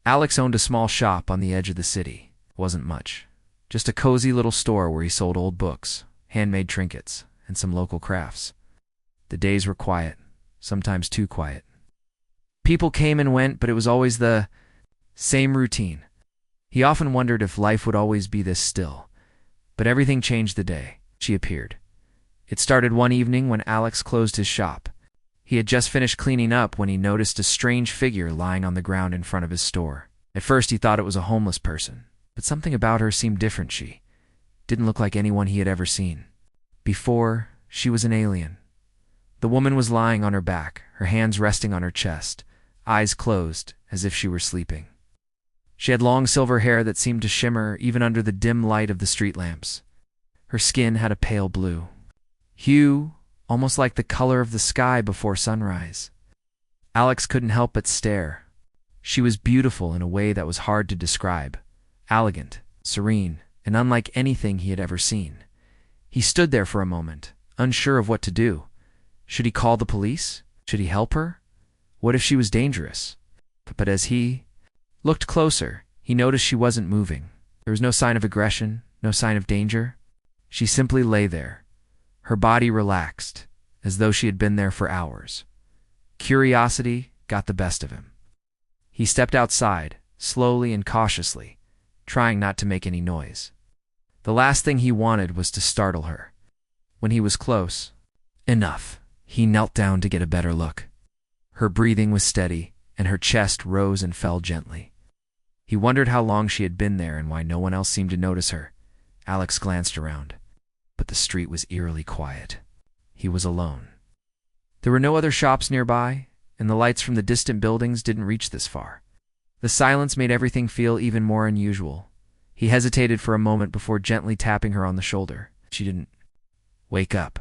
Alex owned a small shop on the edge of the city. It wasn't much. Just a cozy little store where he sold old books, handmade trinkets, and some local crafts. The days were quiet, sometimes too quiet. People came and went, but it was always the same routine. He often wondered if life would always be this still. But everything changed the day she appeared. It started one evening when Alex closed his shop. He had just finished cleaning up when he noticed a strange figure lying on the ground in front of his store. At first he thought it was a homeless person, but something about her seemed different. She didn't look like anyone he had ever seen. Before, she was an alien. The woman was lying on her back, her hands resting on her chest, eyes closed, as if she were sleeping. She had long silver hair that seemed to shimmer even under the dim light of the street lamps. Her skin had a pale blue hue, almost like the color of the sky before sunrise. Alex couldn't help but stare. She was beautiful in a way that was hard to describe, elegant, serene, and unlike anything he had ever seen. He stood there for a moment, unsure of what to do. Should he call the police? Should he help her? What if she was dangerous? But as he looked closer, he noticed she wasn't moving. There was no sign of aggression, no sign of danger. She simply lay there, her body relaxed, as though she had been there for hours. Curiosity got the best of him. He stepped outside, slowly and cautiously, trying not to make any noise. The last thing he wanted was to startle her. When he was close enough, he knelt down to get a better look. Her breathing was steady, and her chest rose and fell gently. He wondered how long she had been there and why no one else seemed to notice her. Alex glanced around, but the street was eerily quiet. He was alone. There were no other shops nearby, and the lights from the distant buildings didn't reach this far. The silence made everything feel even more unusual. He hesitated for a moment before gently tapping her on the shoulder. She didn't wake up.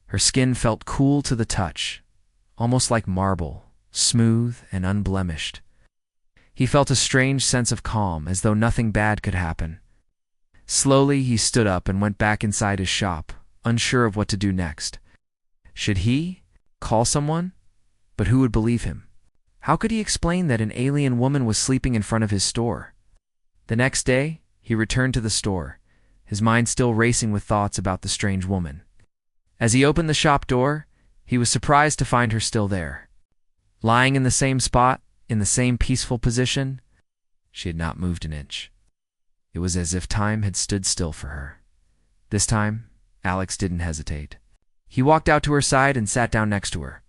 Her skin felt cool to the touch, almost like marble, smooth and unblemished. He felt a strange sense of calm, as though nothing bad could happen. Slowly, he stood up and went back inside his shop, unsure of what to do next. Should he call someone? But who would believe him? How could he explain that an alien woman was sleeping in front of his store? The next day, he returned to the store, his mind still racing with thoughts about the strange woman. As he opened the shop door, he was surprised to find her still there. Lying in the same spot, in the same peaceful position, she had not moved an inch. It was as if time had stood still for her. This time, Alex didn't hesitate. He walked out to her side and sat down next to her.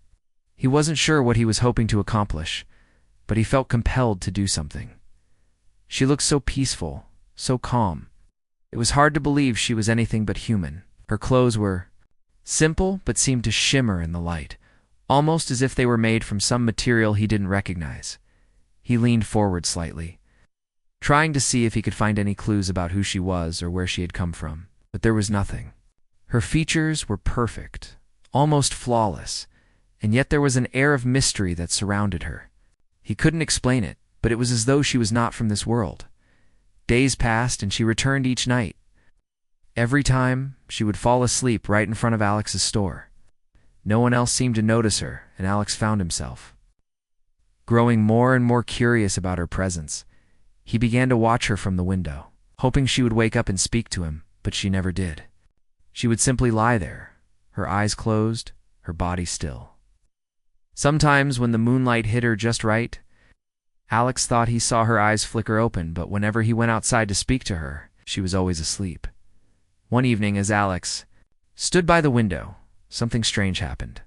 He wasn't sure what he was hoping to accomplish, but he felt compelled to do something. She looked so peaceful, so calm. It was hard to believe she was anything but human. Her clothes were simple but seemed to shimmer in the light, almost as if they were made from some material he didn't recognize. He leaned forward slightly, trying to see if he could find any clues about who she was or where she had come from, but there was nothing. Her features were perfect, almost flawless, and yet there was an air of mystery that surrounded her. He couldn't explain it, but it was as though she was not from this world. Days passed, and she returned each night. Every time, she would fall asleep right in front of Alex's store. No one else seemed to notice her, and Alex found himself growing more and more curious about her presence. He began to watch her from the window, hoping she would wake up and speak to him, but she never did. She would simply lie there, her eyes closed, her body still. Sometimes, when the moonlight hit her just right, Alex thought he saw her eyes flicker open, but whenever he went outside to speak to her, she was always asleep. One evening, as Alex stood by the window, something strange happened.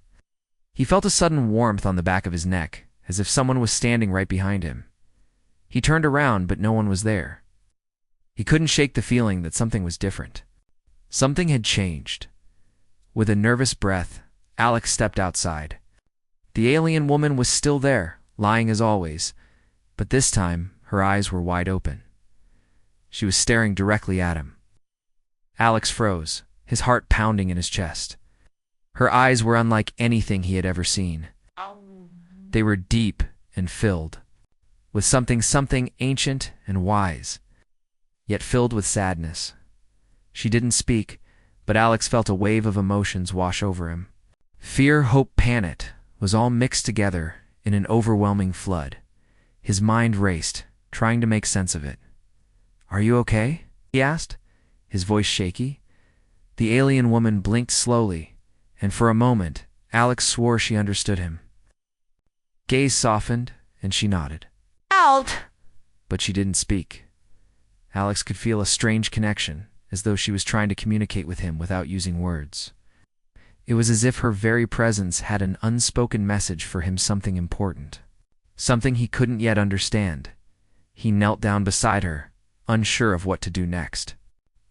He felt a sudden warmth on the back of his neck, as if someone was standing right behind him. He turned around, but no one was there. He couldn't shake the feeling that something was different. Something had changed. With a nervous breath, Alex stepped outside. The alien woman was still there, lying as always, but this time her eyes were wide open. She was staring directly at him. Alex froze, his heart pounding in his chest. Her eyes were unlike anything he had ever seen. They were deep and filled with something ancient and wise, yet filled with sadness. She didn't speak, but Alex felt a wave of emotions wash over him. Fear, hope, panic was all mixed together in an overwhelming flood. His mind raced, trying to make sense of it. "Are you okay?" he asked, his voice shaky. The alien woman blinked slowly, and for a moment, Alex swore she understood him. Gaze softened, and she nodded. Out! But she didn't speak. Alex could feel a strange connection, as though she was trying to communicate with him without using words. It was as if her very presence had an unspoken message for him, something important. Something he couldn't yet understand. He knelt down beside her, unsure of what to do next.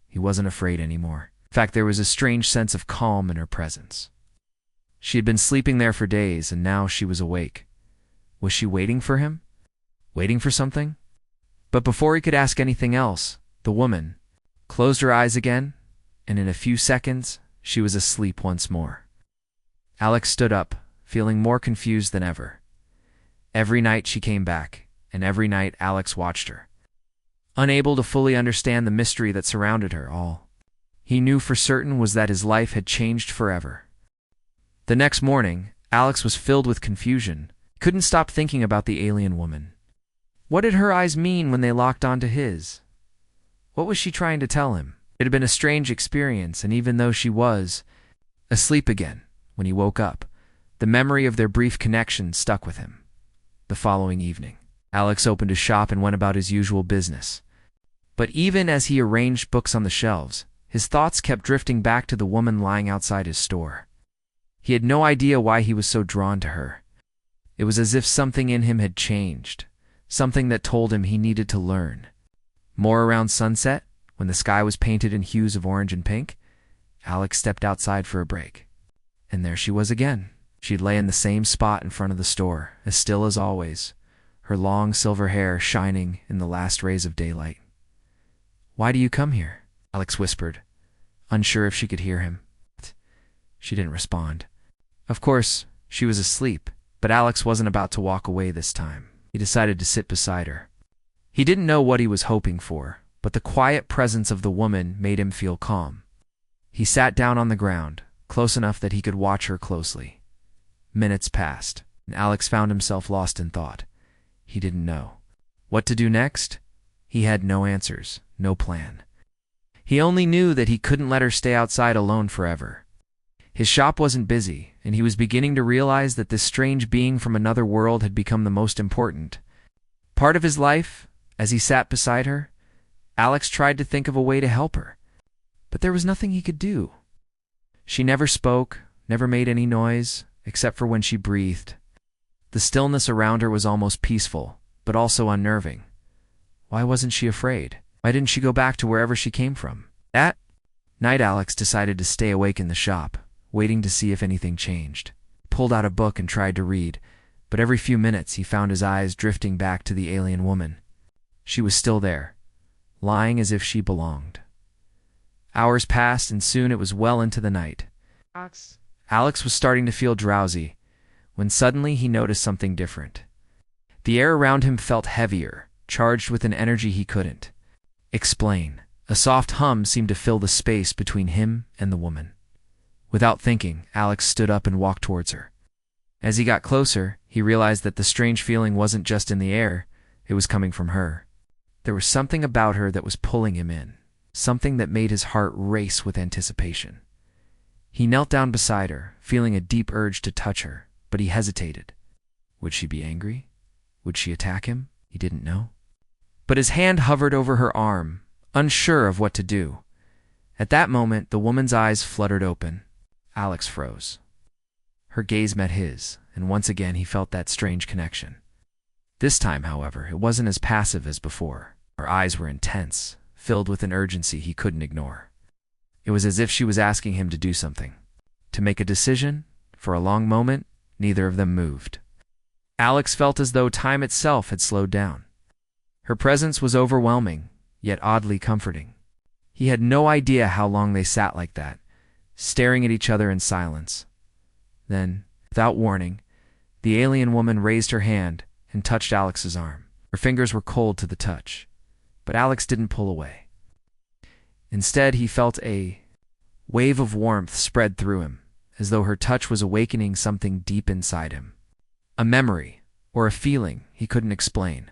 He wasn't afraid anymore. In fact, there was a strange sense of calm in her presence. She had been sleeping there for days, and now she was awake. Was she waiting for him? Waiting for something? But before he could ask anything else, the woman closed her eyes again, and in a few seconds, she was asleep once more. Alex stood up, feeling more confused than ever. Every night she came back, and every night Alex watched her. Unable to fully understand the mystery that surrounded her, all he knew for certain was that his life had changed forever. The next morning, Alex was filled with confusion. Couldn't stop thinking about the alien woman. What did her eyes mean when they locked onto his? What was she trying to tell him? It had been a strange experience, and even though she was asleep again when he woke up, the memory of their brief connection stuck with him. The following evening, Alex opened his shop and went about his usual business. But even as he arranged books on the shelves, his thoughts kept drifting back to the woman lying outside his store. He had no idea why he was so drawn to her. It was as if something in him had changed, something that told him he needed to learn. More around sunset, when the sky was painted in hues of orange and pink, Alex stepped outside for a break. And there she was again. She'd lay in the same spot in front of the store, as still as always, her long silver hair shining in the last rays of daylight. "Why do you come here?" Alex whispered, unsure if she could hear him. She didn't respond. Of course, she was asleep, but Alex wasn't about to walk away this time. He decided to sit beside her. He didn't know what he was hoping for, but the quiet presence of the woman made him feel calm. He sat down on the ground, close enough that he could watch her closely. Minutes passed, and Alex found himself lost in thought. He didn't know what to do next. He had no answers, no plan. He only knew that he couldn't let her stay outside alone forever. His shop wasn't busy, and he was beginning to realize that this strange being from another world had become the most important part of his life. As he sat beside her, Alex tried to think of a way to help her, but there was nothing he could do. She never spoke, never made any noise, except for when she breathed. The stillness around her was almost peaceful, but also unnerving. Why wasn't she afraid? Why didn't she go back to wherever she came from? That night, Alex decided to stay awake in the shop, waiting to see if anything changed. He pulled out a book and tried to read, but every few minutes he found his eyes drifting back to the alien woman. She was still there, lying as if she belonged. Hours passed, and soon it was well into the night. Alex was starting to feel drowsy, when suddenly he noticed something different. The air around him felt heavier, charged with an energy he couldn't explain. A soft hum seemed to fill the space between him and the woman. Without thinking, Alex stood up and walked towards her. As he got closer, he realized that the strange feeling wasn't just in the air, it was coming from her. There was something about her that was pulling him in, something that made his heart race with anticipation. He knelt down beside her, feeling a deep urge to touch her, but he hesitated. Would she be angry? Would she attack him? He didn't know. But his hand hovered over her arm, unsure of what to do. At that moment, the woman's eyes fluttered open. Alex froze. Her gaze met his, and once again he felt that strange connection. This time, however, it wasn't as passive as before. Her eyes were intense, filled with an urgency he couldn't ignore. It was as if she was asking him to do something, to make a decision. For a long moment, neither of them moved. Alex felt as though time itself had slowed down. Her presence was overwhelming, yet oddly comforting. He had no idea how long they sat like that, staring at each other in silence. Then, without warning, the alien woman raised her hand and touched Alex's arm. Her fingers were cold to the touch, but Alex didn't pull away. Instead, he felt a wave of warmth spread through him, as though her touch was awakening something deep inside him. A memory, or a feeling he couldn't explain.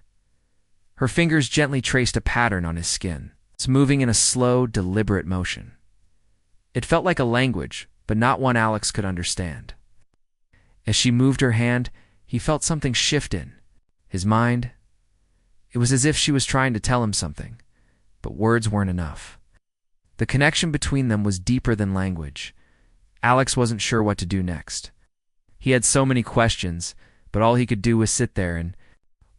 Her fingers gently traced a pattern on his skin, moving in a slow, deliberate motion. It felt like a language, but not one Alex could understand. As she moved her hand, he felt something shift in his mind. It was as if she was trying to tell him something, but words weren't enough. The connection between them was deeper than language. Alex wasn't sure what to do next. He had so many questions, but all he could do was sit there and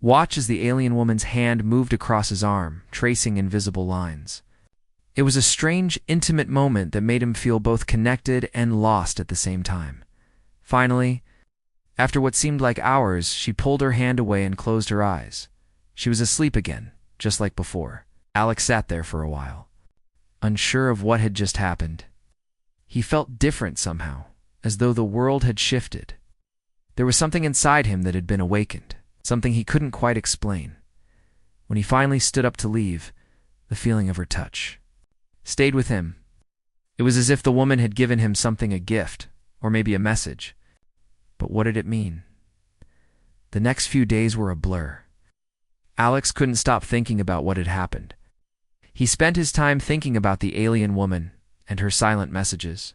watch as the alien woman's hand moved across his arm, tracing invisible lines. It was a strange, intimate moment that made him feel both connected and lost at the same time. Finally, after what seemed like hours, she pulled her hand away and closed her eyes. She was asleep again, just like before. Alex sat there for a while, unsure of what had just happened. He felt different somehow, as though the world had shifted. There was something inside him that had been awakened, something he couldn't quite explain. When he finally stood up to leave, the feeling of her touch stayed with him. It was as if the woman had given him something, a gift, or maybe a message. But what did it mean? The next few days were a blur. Alex couldn't stop thinking about what had happened. He spent his time thinking about the alien woman and her silent messages.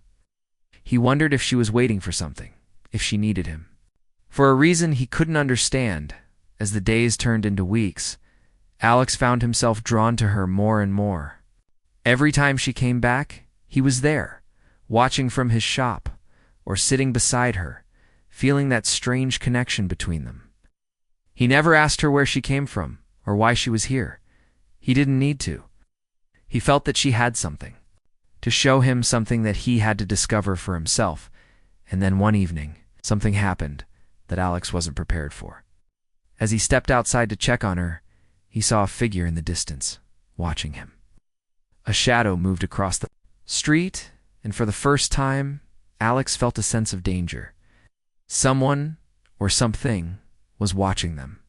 He wondered if she was waiting for something, if she needed him. For a reason he couldn't understand, as the days turned into weeks, Alex found himself drawn to her more and more. Every time she came back, he was there, watching from his shop, or sitting beside her, feeling that strange connection between them. He never asked her where she came from, or why she was here. He didn't need to. He felt that she had something, to show him something that he had to discover for himself. And then one evening, something happened that Alex wasn't prepared for. As he stepped outside to check on her, he saw a figure in the distance, watching him. A shadow moved across the street, and for the first time, Alex felt a sense of danger. Someone, or something, was watching them.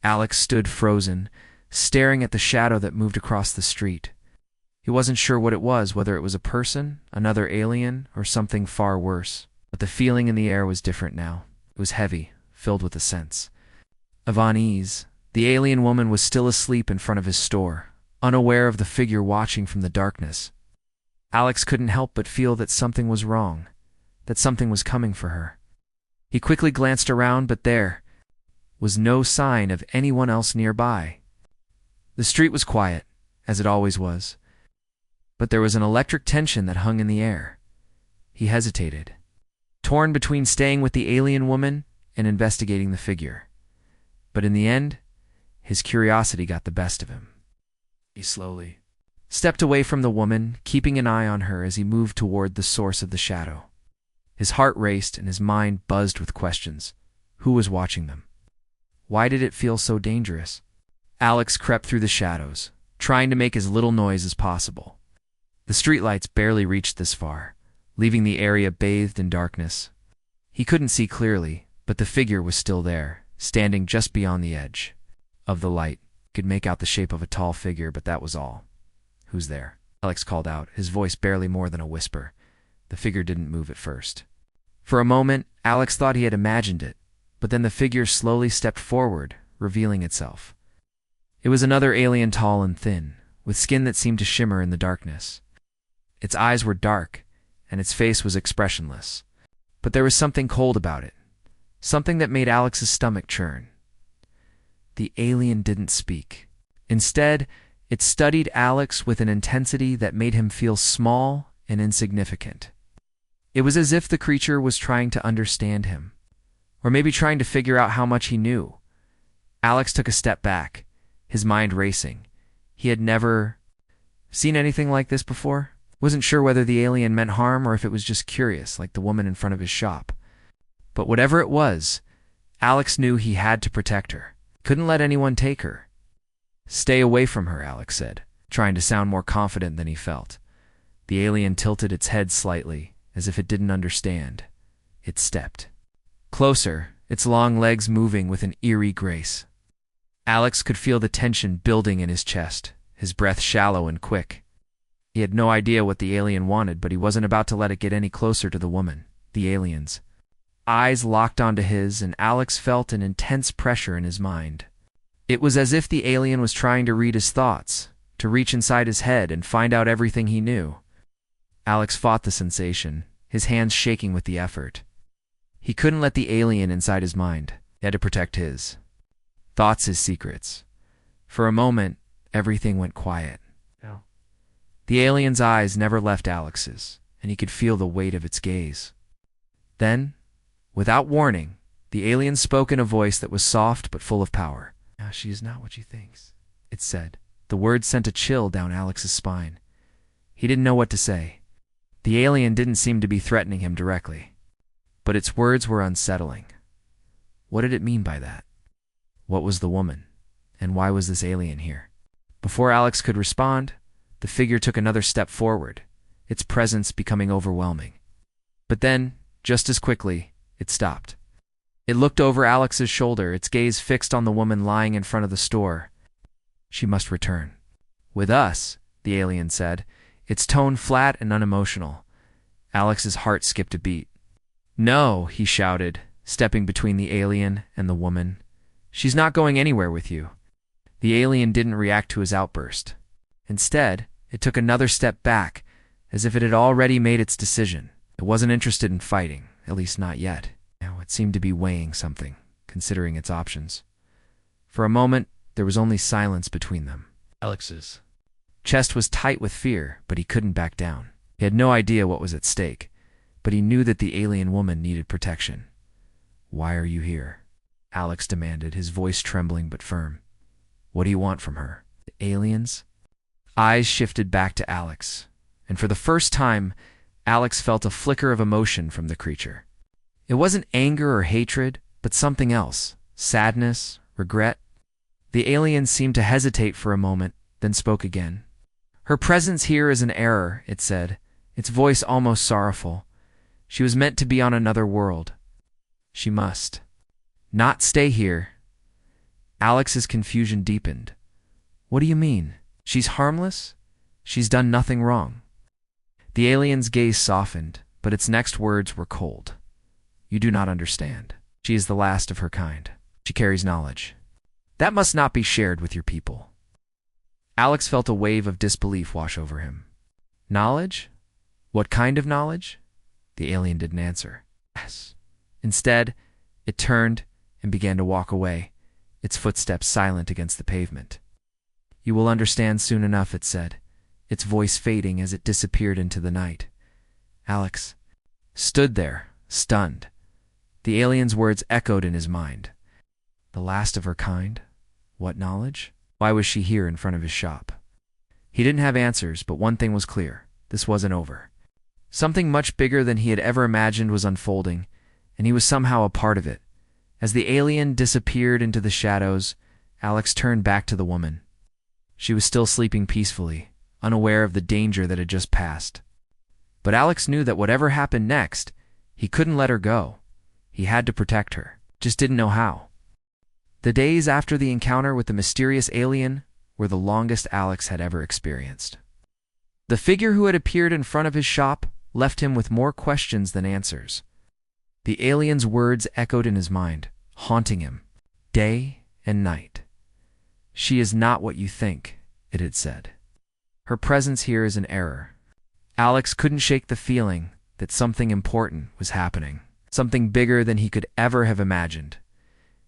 Alex stood frozen, staring at the shadow that moved across the street. He wasn't sure what it was, whether it was a person, another alien, or something far worse. But the feeling in the air was different now. It was heavy, filled with a sense of unease. The alien woman was still asleep in front of his store, unaware of the figure watching from the darkness. Alex couldn't help but feel that something was wrong, that something was coming for her. He quickly glanced around, but there was no sign of anyone else nearby. The street was quiet, as it always was, but there was an electric tension that hung in the air. He hesitated, torn between staying with the alien woman and investigating the figure. But in the end, his curiosity got the best of him. He slowly stepped away from the woman, keeping an eye on her as he moved toward the source of the shadow. His heart raced and his mind buzzed with questions. Who was watching them? Why did it feel so dangerous? Alex crept through the shadows, trying to make as little noise as possible. The streetlights barely reached this far, leaving the area bathed in darkness. He couldn't see clearly, but the figure was still there, standing just beyond the edge of the light. He could make out the shape of a tall figure, but that was all. Who's there? Alex called out, his voice barely more than a whisper. The figure didn't move at first. For a moment, Alex thought he had imagined it, but then the figure slowly stepped forward, revealing itself. It was another alien, tall and thin, with skin that seemed to shimmer in the darkness. Its eyes were dark, and its face was expressionless. But there was something cold about it, something that made Alex's stomach churn. The alien didn't speak. Instead, it studied Alex with an intensity that made him feel small and insignificant. It was as if the creature was trying to understand him, or maybe trying to figure out how much he knew. Alex took a step back, his mind racing. He had never seen anything like this before. Wasn't sure whether the alien meant harm or if it was just curious, like the woman in front of his shop. But whatever it was, Alex knew he had to protect her. Couldn't let anyone take her. Stay away from her, Alex said, trying to sound more confident than he felt. The alien tilted its head slightly, as if it didn't understand. It stepped closer, its long legs moving with an eerie grace. Alex could feel the tension building in his chest, his breath shallow and quick. He had no idea what the alien wanted, but he wasn't about to let it get any closer to the woman, the aliens. eyes locked onto his, and Alex felt an intense pressure in his mind. It was as if the alien was trying to read his thoughts, to reach inside his head and find out everything he knew. Alex fought the sensation, his hands shaking with the effort. He couldn't let the alien inside his mind. He had to protect his thoughts, his secrets. For a moment, everything went quiet. No. The alien's eyes never left Alex's, and he could feel the weight of its gaze. Then, without warning, the alien spoke in a voice that was soft but full of power. "Now she is not what she thinks," it said. The words sent a chill down Alex's spine. He didn't know what to say. The alien didn't seem to be threatening him directly, but its words were unsettling. What did it mean by that? What was the woman, and why was this alien here? Before Alex could respond, the figure took another step forward, its presence becoming overwhelming. But then, just as quickly, it stopped. It looked over Alex's shoulder, its gaze fixed on the woman lying in front of the store. "She must return." "With us," the alien said, its tone flat and unemotional. Alex's heart skipped a beat. "No," he shouted, stepping between the alien and the woman. "She's not going anywhere with you." The alien didn't react to his outburst. Instead, it took another step back, as if it had already made its decision. It wasn't interested in fighting, at least not yet. Now it seemed to be weighing something, considering its options. For a moment, there was only silence between them. Alex's chest was tight with fear, but he couldn't back down. He had no idea what was at stake, but he knew that the alien woman needed protection. "Why are you here?" Alex demanded, his voice trembling but firm. "What do you want from her?" The alien's eyes shifted back to Alex, and for the first time, Alex felt a flicker of emotion from the creature. It wasn't anger or hatred, but something else. Sadness, regret. The alien seemed to hesitate for a moment, then spoke again. "Her presence here is an error," it said, its voice almost sorrowful. "She was meant to be on another world. She must not stay here." Alex's confusion deepened. "What do you mean? She's harmless? She's done nothing wrong." The alien's gaze softened, but its next words were cold. "You do not understand. She is the last of her kind. She carries knowledge. That must not be shared with your people." Alex felt a wave of disbelief wash over him. "Knowledge? What kind of knowledge?" The alien didn't answer. "Yes." Instead, it turned and began to walk away, its footsteps silent against the pavement. "You will understand soon enough," it said, its voice fading as it disappeared into the night. Alex stood there, stunned. The alien's words echoed in his mind. The last of her kind? What knowledge? Why was she here in front of his shop? He didn't have answers, but one thing was clear. This wasn't over. Something much bigger than he had ever imagined was unfolding, and he was somehow a part of it. As the alien disappeared into the shadows, Alex turned back to the woman. She was still sleeping peacefully, unaware of the danger that had just passed. But Alex knew that whatever happened next, he couldn't let her go. He had to protect her, just didn't know how. The days after the encounter with the mysterious alien were the longest Alex had ever experienced. The figure who had appeared in front of his shop left him with more questions than answers. The alien's words echoed in his mind, haunting him, day and night. "She is not what you think," it had said. "Her presence here is an error." Alex couldn't shake the feeling that something important was happening, something bigger than he could ever have imagined.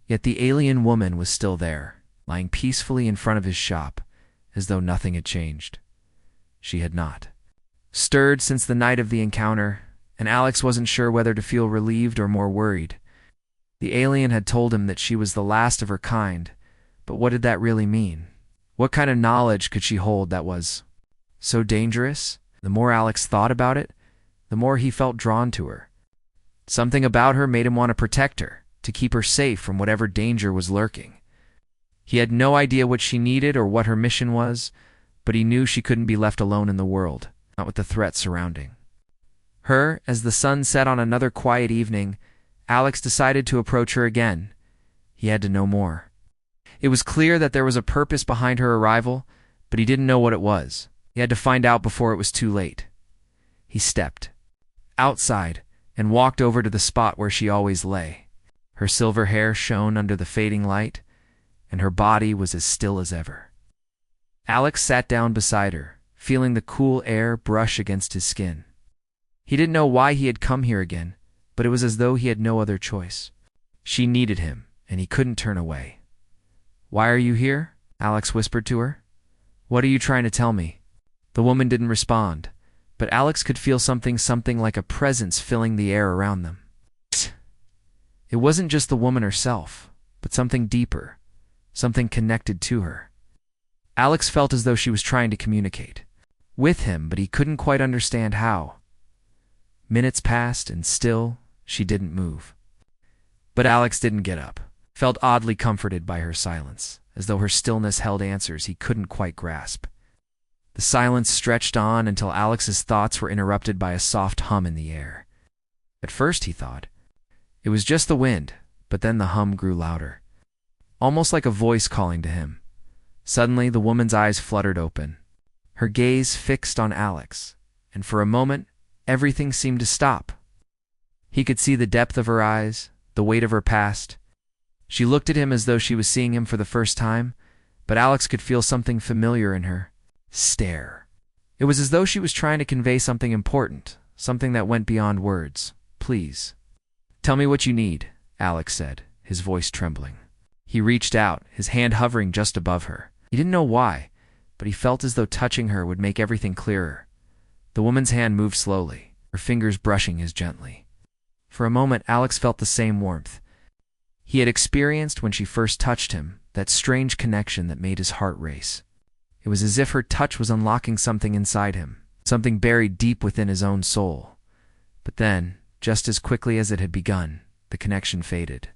Yet the alien woman was still there, lying peacefully in front of his shop, as though nothing had changed. She had not stirred since the night of the encounter, and Alex wasn't sure whether to feel relieved or more worried. The alien had told him that she was the last of her kind, but what did that really mean? What kind of knowledge could she hold that was so dangerous? The more Alex thought about it, the more he felt drawn to her. Something about her made him want to protect her, to keep her safe from whatever danger was lurking. He had no idea what she needed or what her mission was, but he knew she couldn't be left alone in the world, not with the threat surrounding her. As the sun set on another quiet evening, Alex decided to approach her again. He had to know more. It was clear that there was a purpose behind her arrival, but he didn't know what it was. He had to find out before it was too late. He stepped outside, and walked over to the spot where she always lay. Her silver hair shone under the fading light, and her body was as still as ever. Alex sat down beside her, feeling the cool air brush against his skin. He didn't know why he had come here again, but it was as though he had no other choice. She needed him, and he couldn't turn away. "Why are you here?" Alex whispered to her. "What are you trying to tell me?" The woman didn't respond, but Alex could feel something like a presence filling the air around them. It wasn't just the woman herself, but something deeper, something connected to her. Alex felt as though she was trying to communicate with him, but he couldn't quite understand how. Minutes passed, and still she didn't move. But Alex didn't get up, felt oddly comforted by her silence, as though her stillness held answers he couldn't quite grasp. The silence stretched on until Alex's thoughts were interrupted by a soft hum in the air. At first, he thought it was just the wind, but then the hum grew louder, almost like a voice calling to him. Suddenly, the woman's eyes fluttered open, her gaze fixed on Alex, and for a moment, everything seemed to stop. He could see the depth of her eyes, the weight of her past. She looked at him as though she was seeing him for the first time, but Alex could feel something familiar in her stare. It was as though she was trying to convey something important, something that went beyond words. "Please, tell me what you need," Alex said, his voice trembling. He reached out, his hand hovering just above her. He didn't know why, but he felt as though touching her would make everything clearer. The woman's hand moved slowly, her fingers brushing his gently. For a moment, Alex felt the same warmth he had experienced when she first touched him, that strange connection that made his heart race. It was as if her touch was unlocking something inside him, something buried deep within his own soul. But then, just as quickly as it had begun, the connection faded.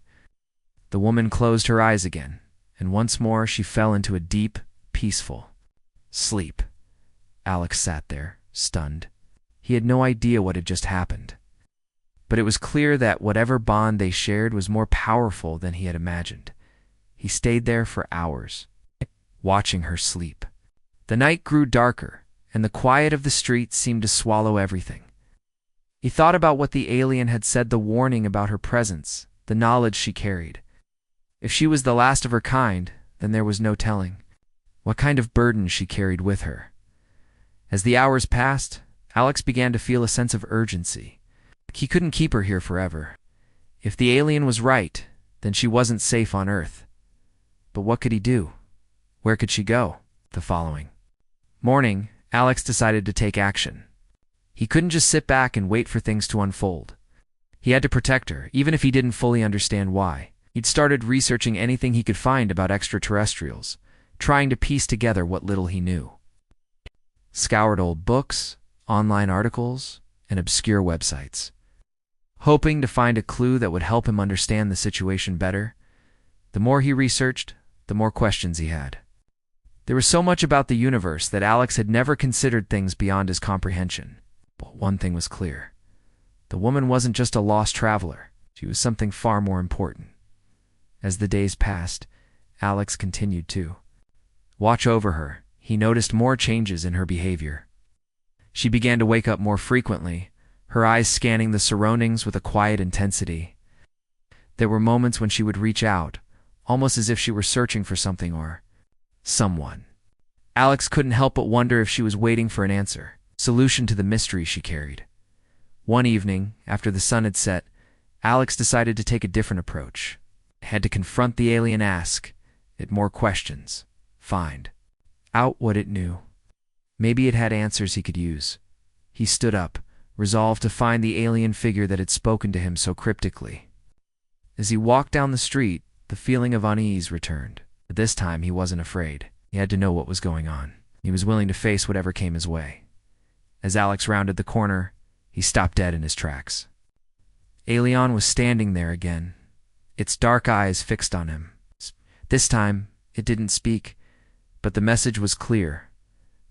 The woman closed her eyes again, and once more she fell into a deep, peaceful sleep. Alex sat there, stunned. He had no idea what had just happened. But it was clear that whatever bond they shared was more powerful than he had imagined. He stayed there for hours, watching her sleep. The night grew darker, and the quiet of the street seemed to swallow everything. He thought about what the alien had said, the warning about her presence, the knowledge she carried. If she was the last of her kind, then there was no telling what kind of burden she carried with her. As the hours passed, Alex began to feel a sense of urgency. He couldn't keep her here forever. If the alien was right, then she wasn't safe on Earth. But what could he do? Where could she go? The following morning, Alex decided to take action. He couldn't just sit back and wait for things to unfold. He had to protect her, even if he didn't fully understand why. He'd started researching anything he could find about extraterrestrials, trying to piece together what little he knew. Scoured old books, online articles, and obscure websites, hoping to find a clue that would help him understand the situation better. The more he researched, the more questions he had. There was so much about the universe that Alex had never considered things beyond his comprehension. But one thing was clear. The woman wasn't just a lost traveler. She was something far more important. As the days passed, Alex continued to watch over her. He noticed more changes in her behavior. She began to wake up more frequently, her eyes scanning the surroundings with a quiet intensity. There were moments when she would reach out, almost as if she were searching for something or someone. Alex couldn't help but wonder if she was waiting for an answer, solution to the mystery she carried. One evening, after the sun had set, Alex decided to take a different approach. Had to confront the alien, ask it more questions, find out what it knew. Maybe it had answers he could use. He stood up, resolved to find the alien figure that had spoken to him so cryptically. As he walked down the street, the feeling of unease returned. But this time he wasn't afraid. He had to know what was going on. He was willing to face whatever came his way. As Alex rounded the corner, he stopped dead in his tracks. Alien was standing there again, its dark eyes fixed on him. This time, it didn't speak, but the message was clear.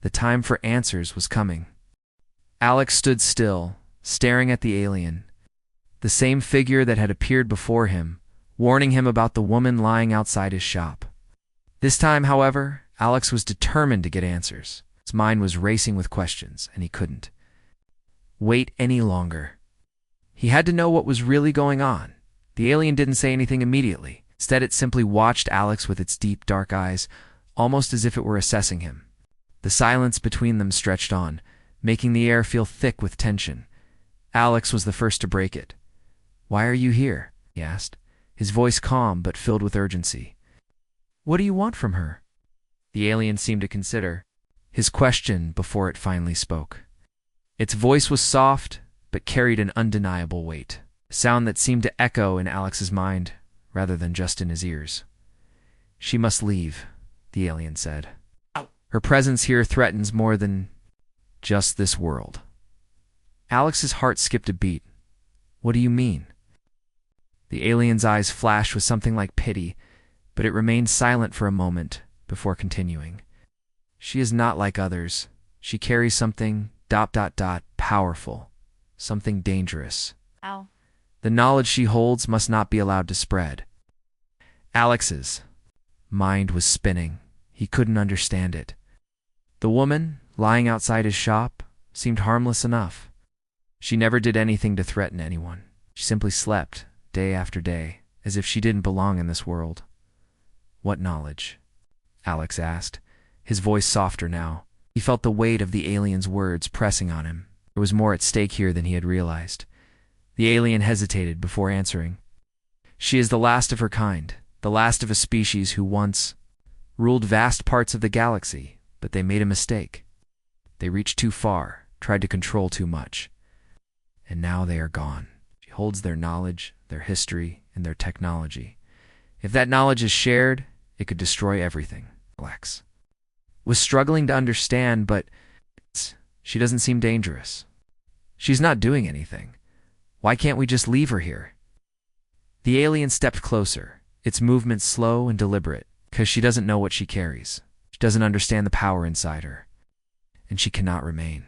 The time for answers was coming. Alex stood still, staring at the alien, the same figure that had appeared before him, warning him about the woman lying outside his shop. This time, however, Alex was determined to get answers. His mind was racing with questions, and he couldn't wait any longer. He had to know what was really going on. The alien didn't say anything immediately. Instead, it simply watched Alex with its deep, dark eyes, almost as if it were assessing him. The silence between them stretched on, making the air feel thick with tension. Alex was the first to break it. "Why are you here?" he asked, his voice calm but filled with urgency. "What do you want from her?" The alien seemed to consider his question before it finally spoke. Its voice was soft, but carried an undeniable weight, a sound that seemed to echo in Alex's mind, rather than just in his ears. "She must leave," the alien said. "Her presence here threatens more than just this world." Alex's heart skipped a beat. "What do you mean?" The alien's eyes flashed with something like pity, but it remained silent for a moment before continuing. "She is not like others. She carries something ... powerful. Something dangerous. Ow. The knowledge she holds must not be allowed to spread." Alex's mind was spinning. He couldn't understand it. The woman, lying outside his shop, seemed harmless enough. She never did anything to threaten anyone. She simply slept, day after day, as if she didn't belong in this world. "What knowledge?" Alex asked, his voice softer now. He felt the weight of the alien's words pressing on him. There was more at stake here than he had realized. The alien hesitated before answering. "She is the last of her kind, the last of a species who once ruled vast parts of the galaxy, but they made a mistake. They reached too far, tried to control too much. And now they are gone. She holds their knowledge, their history, and their technology. If that knowledge is shared, it could destroy everything." Alex was struggling to understand, but she doesn't seem dangerous. She's not doing anything. Why can't we just leave her here? The alien stepped closer, its movements slow and deliberate, because she doesn't know what she carries. She doesn't understand the power inside her. And she cannot remain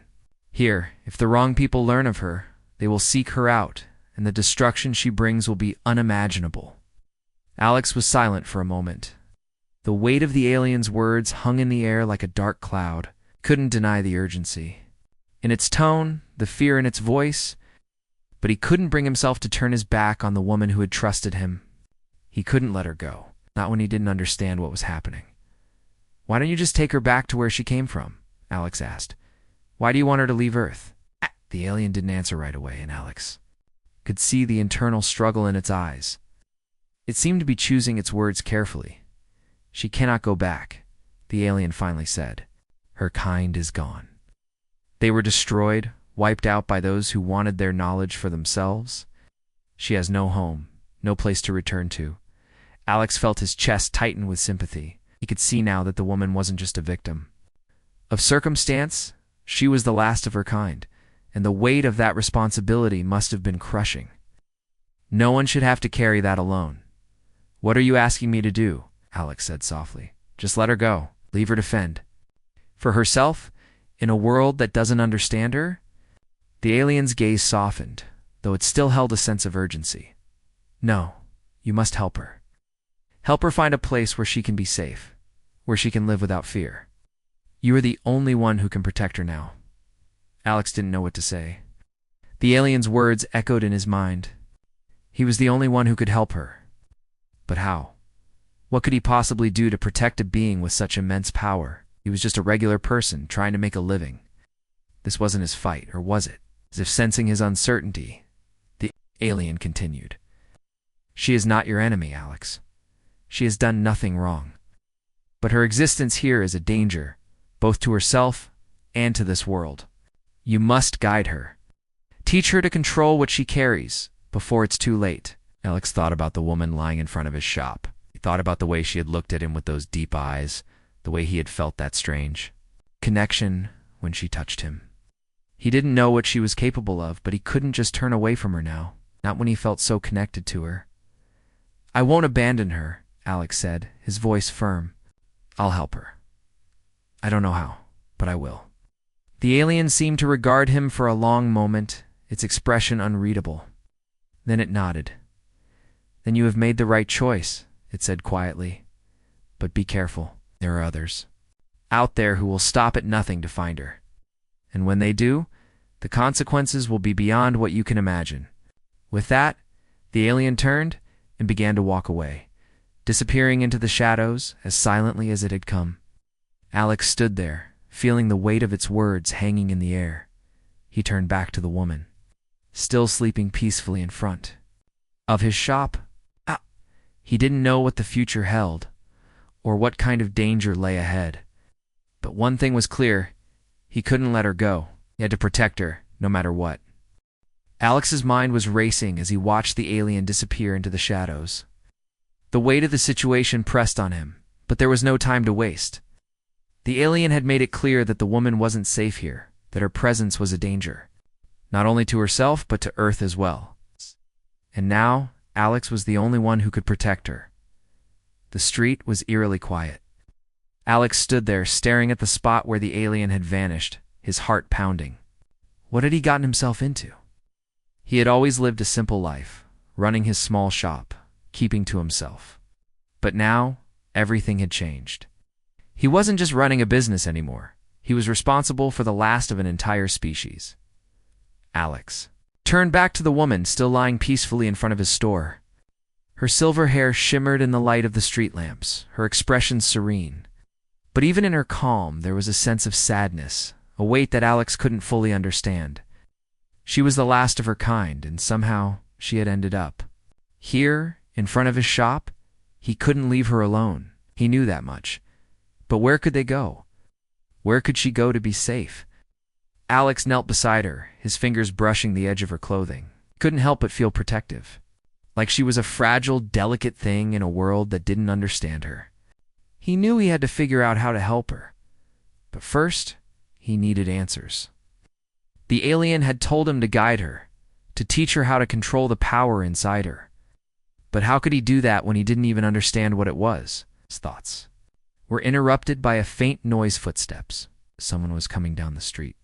here. If the wrong people learn of her, they will seek her out, and the destruction she brings will be unimaginable. Alex was silent for a moment. The weight of the alien's words hung in the air like a dark cloud. Couldn't deny the urgency in its tone, the fear in its voice, but he couldn't bring himself to turn his back on the woman who had trusted him. He couldn't let her go, not when he didn't understand what was happening. "Why don't you just take her back to where she came from?" Alex asked. "Why do you want her to leave Earth?" The alien didn't answer right away, and Alex could see the internal struggle in its eyes. It seemed to be choosing its words carefully. "She cannot go back," the alien finally said. "Her kind is gone. They were destroyed, wiped out by those who wanted their knowledge for themselves. She has no home, no place to return to." Alex felt his chest tighten with sympathy. He could see now that the woman wasn't just a victim of circumstance. She was the last of her kind, and the weight of that responsibility must have been crushing. No one should have to carry that alone. "What are you asking me to do?" Alex said softly. "Just let her go. Leave her to fend for herself in a world that doesn't understand her." The alien's gaze softened, though it still held a sense of urgency. "No, you must help her. Help her find a place where she can be safe, where she can live without fear. You are the only one who can protect her now." Alex didn't know what to say. The alien's words echoed in his mind. He was the only one who could help her. But how? What could he possibly do to protect a being with such immense power? He was just a regular person trying to make a living. This wasn't his fight, or was it? As if sensing his uncertainty, the alien continued. "She is not your enemy, Alex. She has done nothing wrong. But her existence here is a danger, both to herself and to this world. You must guide her. Teach her to control what she carries before it's too late." Alex thought about the woman lying in front of his shop. He thought about the way she had looked at him with those deep eyes, the way he had felt that strange connection when she touched him. He didn't know what she was capable of, but he couldn't just turn away from her now, not when he felt so connected to her. "I won't abandon her," Alex said, his voice firm. "I'll help her. I don't know how, but I will." The alien seemed to regard him for a long moment, its expression unreadable. Then it nodded. "Then you have made the right choice," it said quietly. "But be careful. There are others out there who will stop at nothing to find her. And when they do, the consequences will be beyond what you can imagine." With that, the alien turned and began to walk away, disappearing into the shadows as silently as it had come. Alex stood there, feeling the weight of its words hanging in the air. He turned back to the woman, still sleeping peacefully in front of his shop. He didn't know what the future held, or what kind of danger lay ahead. But one thing was clear: he couldn't let her go. He had to protect her, no matter what. Alex's mind was racing as he watched the alien disappear into the shadows. The weight of the situation pressed on him, but there was no time to waste. The alien had made it clear that the woman wasn't safe here, that her presence was a danger, not only to herself but to Earth as well. And now, Alex was the only one who could protect her. The street was eerily quiet. Alex stood there, staring at the spot where the alien had vanished, his heart pounding. What had he gotten himself into? He had always lived a simple life, running his small shop, keeping to himself. But now, everything had changed. He wasn't just running a business anymore. He was responsible for the last of an entire species. Alex turned back to the woman still lying peacefully in front of his store. Her silver hair shimmered in the light of the street lamps, her expression serene. But even in her calm, there was a sense of sadness, a weight that Alex couldn't fully understand. She was the last of her kind, and somehow she had ended up here, in front of his shop. He couldn't leave her alone. He knew that much. But where could they go? Where could she go to be safe? Alex knelt beside her, his fingers brushing the edge of her clothing. Couldn't help but feel protective, like she was a fragile, delicate thing in a world that didn't understand her. He knew he had to figure out how to help her. But first, he needed answers. The alien had told him to guide her, to teach her how to control the power inside her. But how could he do that when he didn't even understand what it was? His thoughts were interrupted by a faint noise. Footsteps. Someone was coming down the street.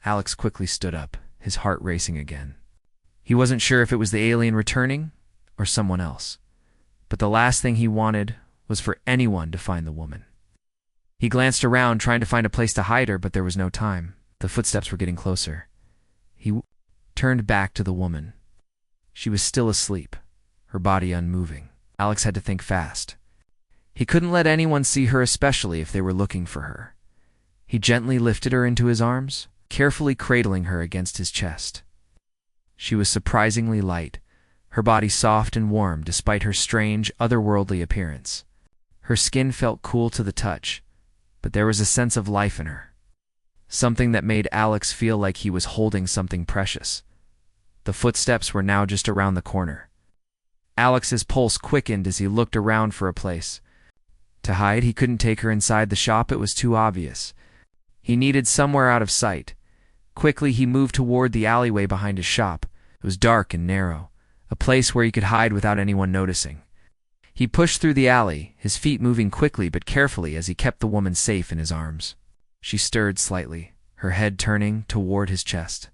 Alex quickly stood up, his heart racing again. He wasn't sure if it was the alien returning or someone else. But the last thing he wanted was for anyone to find the woman. He glanced around, trying to find a place to hide her, but there was no time. The footsteps were getting closer. He turned back to the woman. She was still asleep, her body unmoving. Alex had to think fast. He couldn't let anyone see her, especially if they were looking for her. He gently lifted her into his arms, carefully cradling her against his chest. She was surprisingly light, her body soft and warm despite her strange, otherworldly appearance. Her skin felt cool to the touch, but there was a sense of life in her. Something that made Alex feel like he was holding something precious. The footsteps were now just around the corner. Alex's pulse quickened as he looked around for a place to hide. He couldn't take her inside the shop, it was too obvious. He needed somewhere out of sight. Quickly he moved toward the alleyway behind his shop. It was dark and narrow, a place where he could hide without anyone noticing. He pushed through the alley, his feet moving quickly but carefully as he kept the woman safe in his arms. She stirred slightly, her head turning toward his chest.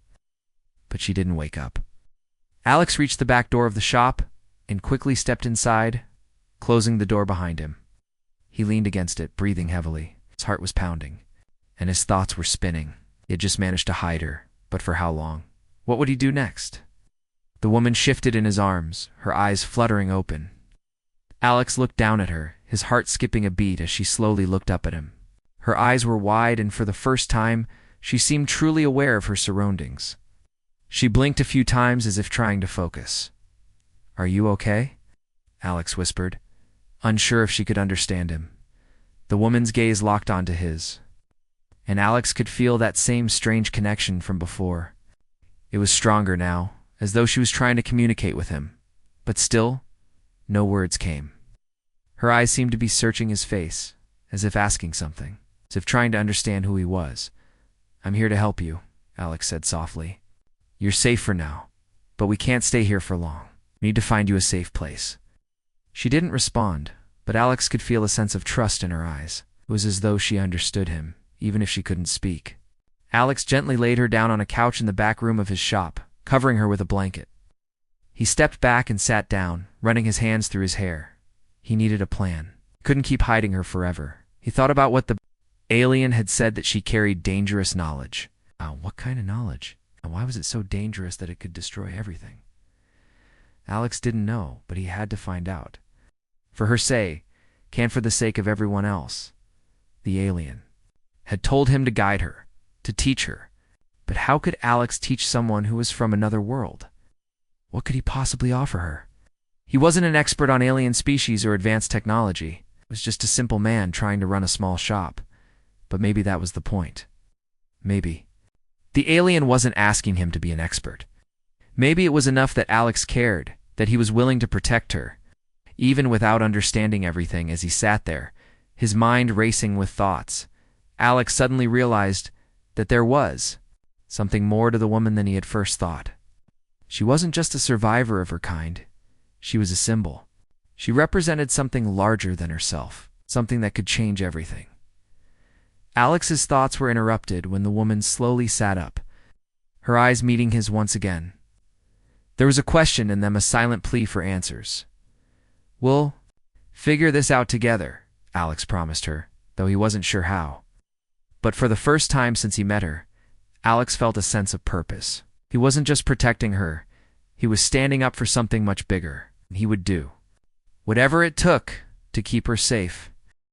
But she didn't wake up. Alex reached the back door of the shop and quickly stepped inside, closing the door behind him. He leaned against it, breathing heavily. His heart was pounding, and his thoughts were spinning. He had just managed to hide her, but for how long? What would he do next? The woman shifted in his arms, her eyes fluttering open. Alex looked down at her, his heart skipping a beat as she slowly looked up at him. Her eyes were wide, and for the first time, she seemed truly aware of her surroundings. She blinked a few times as if trying to focus. "Are you okay?" Alex whispered, unsure if she could understand him. The woman's gaze locked onto his, and Alex could feel that same strange connection from before. It was stronger now, as though she was trying to communicate with him. But still, no words came. Her eyes seemed to be searching his face, as if asking something, as if trying to understand who he was. "I'm here to help you," Alex said softly. "You're safe for now, but we can't stay here for long. We need to find you a safe place." She didn't respond, but Alex could feel a sense of trust in her eyes. It was as though she understood him, even if she couldn't speak. Alex gently laid her down on a couch in the back room of his shop, covering her with a blanket. He stepped back and sat down, running his hands through his hair. He needed a plan. Couldn't keep hiding her forever. He thought about what the alien had said, that she carried dangerous knowledge. What kind of knowledge? And why was it so dangerous that it could destroy everything? Alex didn't know, but he had to find out. For her sake, and for the sake of everyone else. The alien had told him to guide her, to teach her. But how could Alex teach someone who was from another world? What could he possibly offer her? He wasn't an expert on alien species or advanced technology. He was just a simple man trying to run a small shop. But maybe that was the point. Maybe. The alien wasn't asking him to be an expert. Maybe it was enough that Alex cared, that he was willing to protect her, even without understanding everything. As he sat there, his mind racing with thoughts, Alex suddenly realized that there was something more to the woman than he had first thought. She wasn't just a survivor of her kind. She was a symbol. She represented something larger than herself, something that could change everything. Alex's thoughts were interrupted when the woman slowly sat up, her eyes meeting his once again. There was a question in them, a silent plea for answers. "We'll figure this out together," Alex promised her, though he wasn't sure how. But for the first time since he met her, Alex felt a sense of purpose. He wasn't just protecting her. He was standing up for something much bigger. He would do whatever it took to keep her safe.